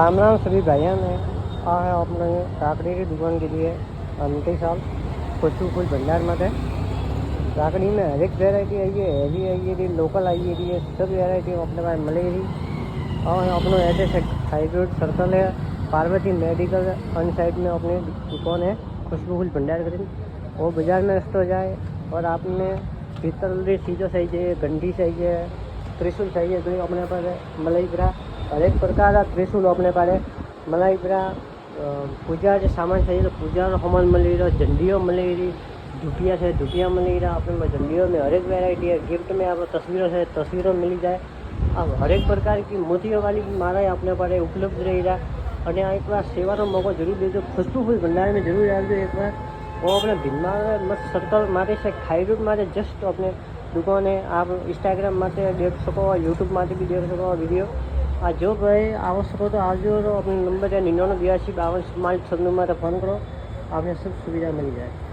राम सभी भाइयों ने है अपने काकड़ी की दुकान के लिए अंतिम साल खुशबू फूल भंडार में काकड़ी में हर एक वेराइटी आई है, हैवी आई है, लोकल आई है, सब वेराइटी अपने पास मिलेगी। और अपना एड्रेस है हाई रोड सर्कल है, पार्वती मेडिकल अन साइड में अपनी दुकान है खुशबू फूल भंडार करीन। वो बाजार में रस्तो जाए और आपने पीतल की चीज़ों चाहिए, घंटी चाहिए, त्रिशूल चाहिए तो अपने पर मलाई भरा हर एक प्रकार का त्रिशूल अपने पास मलाई भरा। पूजा जो सामान चाहिए तो पूजा सामान मिली रहा, झंडियों मिली रही, धुपिया से धुपिया मिली रहा अपने झंडियों में हर एक वेराइटी है। गिफ्ट में आप तस्वीरों से तस्वीरों मिली जाए। अब हर एक प्रकार की मोतियों वाली माला अपने पर उपलब्ध रही रहा। અને આ એક વાર સેવાનો મોકો જરૂર દેજો, ખુશ્બુ ફૂલ ભંડારમાં જરૂર આવજો એક વાર। वो अपने भीमा मस्त सर्कल मारे से खाई रूट मारे जस्ट अपने दुकान है। आप इंस्टाग्राम माते देख सको, यूट्यूब माते भी देख सको वीडियो। आ जो भाई आव सको तो आवजो। अपने नंबर है 99 82 52 44 96 में फोन करो, आपने सब सुविधा मिल जाए।